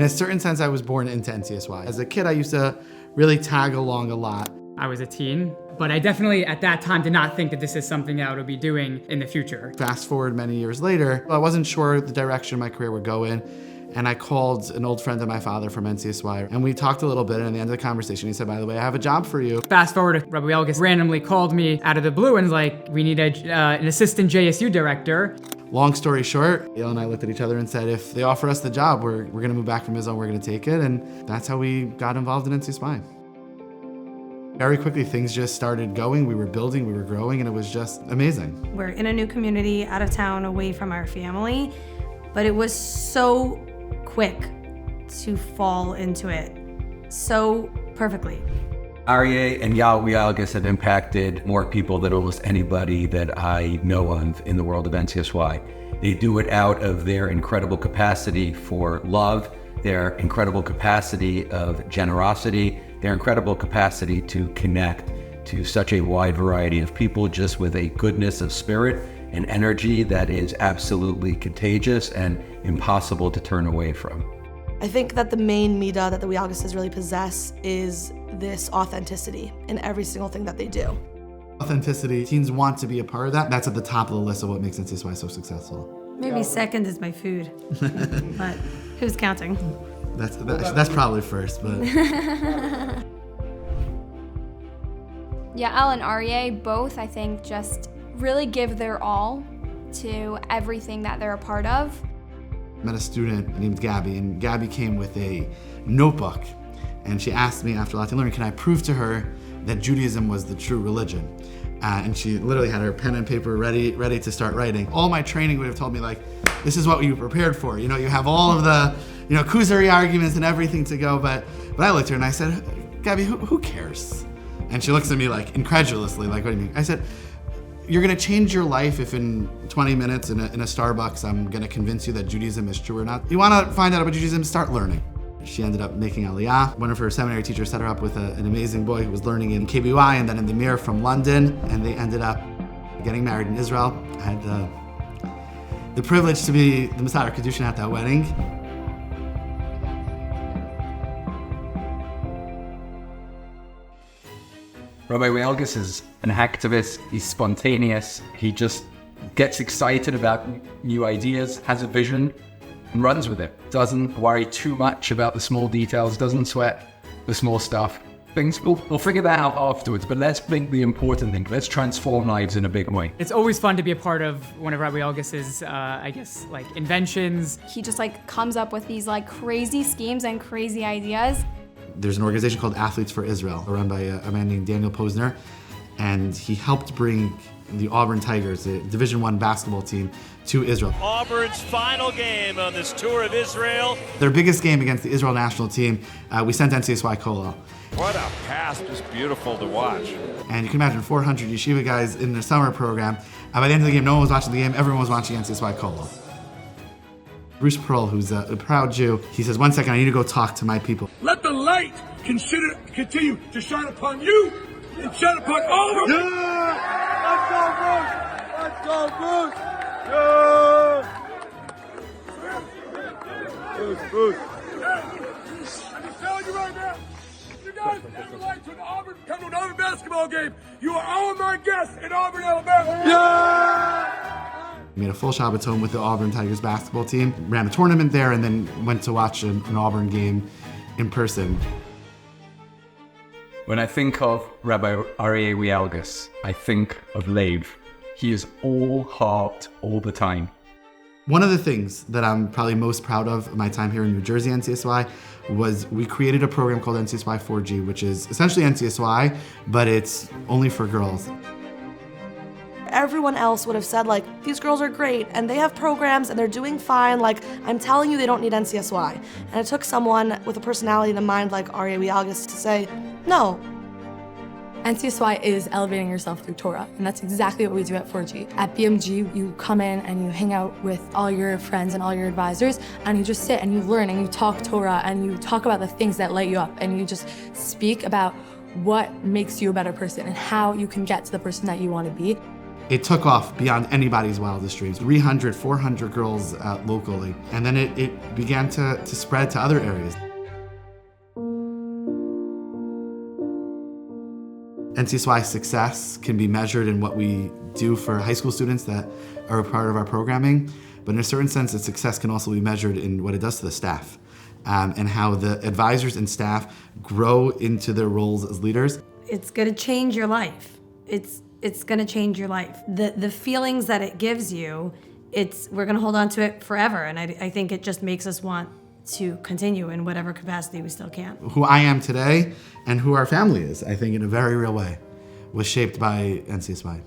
In a certain sense, I was born into NCSY. As a kid, I used to really tag along a lot. I was a teen, but I definitely at that time did not think that this is something that I would be doing in the future. Fast forward many years later, I wasn't sure the direction my career would go in, and I called an old friend of my father from NCSY, and we talked a little bit, and at the end of the conversation, he said, by the way, I have a job for you. Fast forward, Rabbi Wielgus randomly called me out of the blue and was like, we need an assistant JSU director. Long story short, Yael and I looked at each other and said, if they offer us the job, we're gonna move back from Israel, we're gonna take it, and that's how we got involved in NCSY. Very quickly, things just started going. We were building, we were growing, and it was just amazing. We're in a new community, out of town, away from our family, but it was so quick to fall into it so perfectly. Aryeh and Yael Wielgus have impacted more people than almost anybody that I know of in the world of NCSY. They do it out of their incredible capacity for love, their incredible capacity of generosity, their incredible capacity to connect to such a wide variety of people just with a goodness of spirit and energy that is absolutely contagious and impossible to turn away from. I think that the main midah that the Wielguses really possess is this authenticity in every single thing that they do. Authenticity, teens want to be a part of that. That's at the top of the list of what makes NCSY so successful. Maybe second is my food, but who's counting? That's probably first, but. Yael and Aryeh both, I think, just really give their all to everything that they're a part of. I met a student named Gabby, and Gabby came with a notebook, and she asked me after Latin learning, can I prove to her that Judaism was the true religion? And she literally had her pen and paper ready to start writing. All my training would have told me, like, this is what you prepared for. You know, you have all of the, Kuzari arguments and everything to go, but I looked at her and I said, Gabby, who cares? And she looks at me like incredulously, like, what do you mean? I said, you're gonna change your life if in 20 minutes in a Starbucks, I'm gonna convince you that Judaism is true or not. You wanna find out about Judaism, start learning. She ended up making Aliyah. One of her seminary teachers set her up with an amazing boy who was learning in KBY and then in the Mir from London, and they ended up getting married in Israel. I had the privilege to be the Masada Kedushin at that wedding. Rabbi Wielgus is an activist, he's spontaneous, he just gets excited about new ideas, has a vision, and runs with it. Doesn't worry too much about the small details, doesn't sweat the small stuff. We'll figure that out afterwards, but let's think the important thing. Let's transform lives in a big way. It's always fun to be a part of one of Rabbi Wielgus's, inventions. He just comes up with these crazy schemes and crazy ideas. There's an organization called Athletes for Israel, run by a man named Daniel Posner, and he helped bring the Auburn Tigers, the Division I basketball team, to Israel. Auburn's final game on this tour of Israel. Their biggest game against the Israel national team, we sent NCSY Kollel. What a pass, just beautiful to watch. And you can imagine 400 yeshiva guys in their summer program. By the end of the game, no one was watching the game, everyone was watching NCSY Kollel. Bruce Pearl, who's a proud Jew, he says, 1 second, I need to go talk to my people. Let the light continue to shine upon you and shine upon all of us. Yeah! Let's go, Bruce! Yeah! Bruce! I'm telling you right now, you guys never like to come to an Auburn basketball game. You are all my guests in Auburn, Alabama. Yeah! Made a full Shabbaton with the Auburn Tigers basketball team, ran a tournament there, and then went to watch an Auburn game in person. When I think of Rabbi Aryeh Wielgus, I think of Lev. He is all heart all the time. One of the things that I'm probably most proud of my time here in New Jersey NCSY was we created a program called NCSY 4G, which is essentially NCSY, but it's only for girls. Everyone else would have said, these girls are great and they have programs and they're doing fine. I'm telling you, they don't need NCSY. And it took someone with a personality and a mind like Aryeh Wielgus to say, no. NCSY is elevating yourself through Torah, and that's exactly what we do at 4G. At BMG, you come in and you hang out with all your friends and all your advisors, and you just sit and you learn and you talk Torah and you talk about the things that light you up, and you just speak about what makes you a better person and how you can get to the person that you want to be. It took off beyond anybody's wildest dreams. 300, 400 girls locally. And then it began to spread to other areas. NCSY success can be measured in what we do for high school students that are a part of our programming, but in a certain sense, its success can also be measured in what it does to the staff, and how the advisors and staff grow into their roles as leaders. It's gonna change your life. It's gonna change your life. The feelings that it gives you, we're gonna hold on to it forever, and I think it just makes us want to continue in whatever capacity we still can. Who I am today and who our family is, I think in a very real way, was shaped by NCSY.